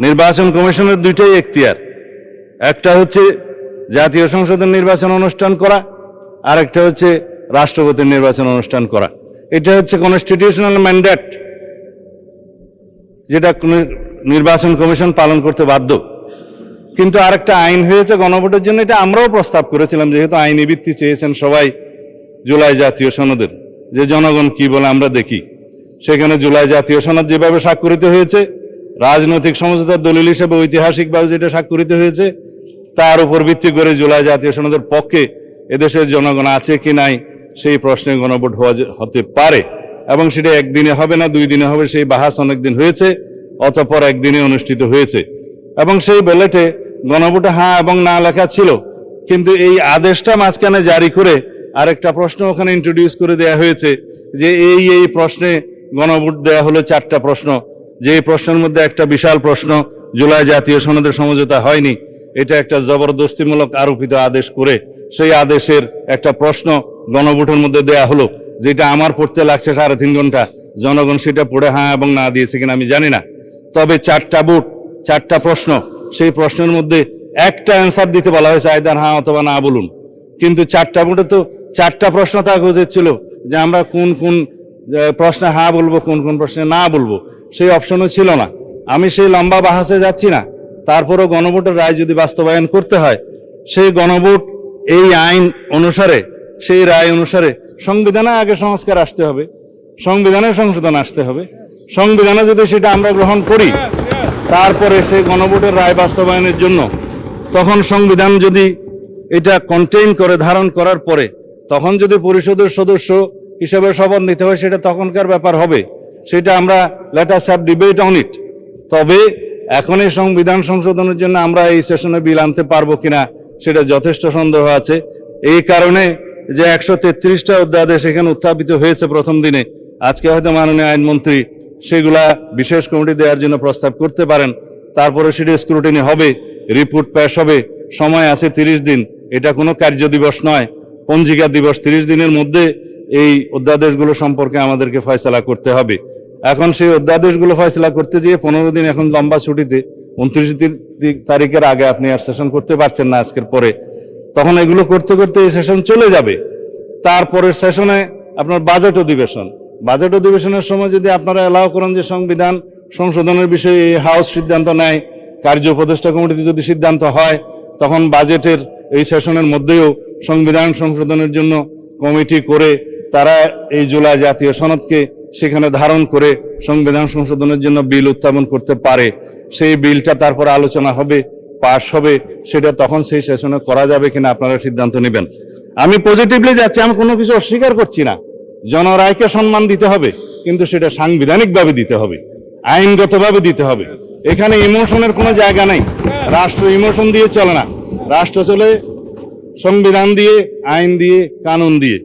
নির্বাচন কমিশনের দুইটাই এখতিয়ার, একটা হচ্ছে জাতীয় সংসদের নির্বাচন অনুষ্ঠান করা, আর একটা হচ্ছে রাষ্ট্রপতির নির্বাচন অনুষ্ঠান করা। এটা হচ্ছে কনস্টিটিউশনাল ম্যান্ডেট, যেটা নির্বাচন কমিশন পালন করতে বাধ্য। কিন্তু আরেকটা আইন হয়েছে গণভোটের জন্য, এটা আমরাও প্রস্তাব করেছিলাম, যেহেতু আইনি ভিত্তি চেয়েছেন সবাই জুলাই জাতীয় সনদের, যে জনগণ কি বলে আমরা দেখি। সেখানে জুলাই জাতীয় সনদ যেভাবে স্বাক্ষরিত হয়েছে, রাজনৈতিক সমঝোতার দলিল হিসেবে ঐতিহাসিকভাবে যেটা স্বাক্ষরিত হয়েছে, তার উপর ভিত্তি করে জুলাই জাতীয় সনদের পক্ষে এদেশের জনগণ আছে কি নাই সেই প্রশ্নে গণভোট হতে পারে, এবং সেটা একদিনে হবে না, 2 দিনে হবে, সেই বাহাস অনেকদিন হয়েছে, অতঃপর একদিনে অনুষ্ঠিত হয়েছে। এবং সেই ব্যালটে গণভোটে হ্যাঁ এবং না লেখা ছিল, কিন্তু এই আদেশটা মাঝখানে জারি করে আরেকটা প্রশ্ন ওখানে ইন্ট্রোডিউস করে দেয়া হয়েছে, যে এই প্রশ্নে গণভোট দেয়া হলো 4টা প্রশ্ন, যে এই প্রশ্নের মধ্যে একটা বিশাল প্রশ্ন জুলাই জাতীয় সনদের সমঝোতা হয়নি, এটা একটা জবরদস্তিমূলক আরোপিত আদেশ করে সেই আদেশের একটা প্রশ্ন গণভোটের মধ্যে দেয়া হলো, যেটা আমার পড়তে লাগছে 3.5 ঘন্টা। জনগণ সেটা পড়ে হ্যাঁ এবং না দিয়েছে কিনা আমি জানি না, তবে 4টা ভোট, 4টা প্রশ্ন, সেই প্রশ্নের মধ্যে একটা অ্যান্সার দিতে বলা হয়েছে, আইদার হ্যাঁ অথবা না বলুন। কিন্তু 4টা ভোটে তো 4টা প্রশ্ন থাকা উচিত ছিল, যে আমরা কোন কোন প্রশ্নে হ্যাঁ বলবো, কোন কোন প্রশ্নে না বলবো, সেই অপশনও ছিল না। আমি সেই লম্বা বাহাসে যাচ্ছি না, তারপরও গণভোটের রায় যদি বাস্তবায়ন করতে হয়, সেই গণভোট এই আইন অনুসারে, সেই রায় অনুসারে সংবিধানে আগে সংস্কার আসতে হবে, সংবিধানে সংশোধন আসতে হবে। সংবিধানে যদি সেটা আমরা গ্রহণ করি, তারপরে সেই গণভোটের রায় বাস্তবায়নের জন্য, তখন সংবিধান যদি এটা কন্টেইন করে, ধারণ করার পরে, তখন যদি পরিষদের সদস্য হিসেবে শপথ নিতে হয়, সেটা তখনকার ব্যাপার হবে, সেটা আমরা let us have debate on it. তবে এখন এই সংবিধান সংশোধনের জন্য আমরা এই সেশনে বিল আনতে পারবো কিনা সেটা যথেষ্ট সন্দেহ আছে। এই কারণে যে 133টা অধ্যাদেশ এখানে উত্থাপিত হয়েছে প্রথম দিনে, আজকে হয়তো মাননীয় আইনমন্ত্রী সেগুলা বিশেষ কমিটি দেওয়ার জন্য প্রস্তাব করতে পারেন, তারপরে সেটা স্ক্রুটিনি হবে, রিপোর্ট পেশ হবে, সময় আছে 30 দিন। এটা কোনো কার্য দিবস নয়, পঞ্জিকা দিবস। 30 দিনের মধ্যে এই অধ্যাদেশগুলো সম্পর্কে আমাদেরকে ফয়সালা করতে হবে। এখন সেই অধ্যাদেশগুলো ফয়সালা করতে গিয়ে 15 দিন এখন লম্বা ছুটিতে, 29 তারিখের আগে আপনি আর সেশন করতে পারছেন না আজকের পরে, তখন এগুলো করতে করতে এই সেশন চলে যাবে। তারপরের সেশনে আপনার বাজেট অধিবেশন, বাজেট অধিবেশনের সময় যদি আপনারা এলাও করেন যে সংবিধান সংশোধনের বিষয়ে এই হাউস সিদ্ধান্ত নেয়, কার্য উপদেষ্টা কমিটিতে যদি সিদ্ধান্ত হয়, তখন বাজেটের এই সেশনের মধ্যেও সংবিধান সংশোধনের জন্য কমিটি করে তারা এই জুলাই জাতীয় সনদকে সেখানে ধারণ করে সংবিধান সংশোধনের জন্য বিল উত্থাপন করতে পারে। সেই বিলটা তারপর আলোচনা হবে, পাশ হবে, সেটা তখন সেই সেশনে করা যাবে কিনা আপনারা সিদ্ধান্ত নেবেন। আমি পজিটিভলি যাচ্ছি, আমি কোনো কিছু অস্বীকার করছি না। জনরায়কে সম্মান দিতে হবে, কিন্তু সেটা সাংবিধানিকভাবে দিতে হবে, আইনগতভাবে দিতে হবে। এখানে ইমোশনের কোনো জায়গা নেই। রাষ্ট্র ইমোশন দিয়ে চলে না, রাষ্ট্র চলে সংবিধান দিয়ে, আইন দিয়ে, কানুন দিয়ে।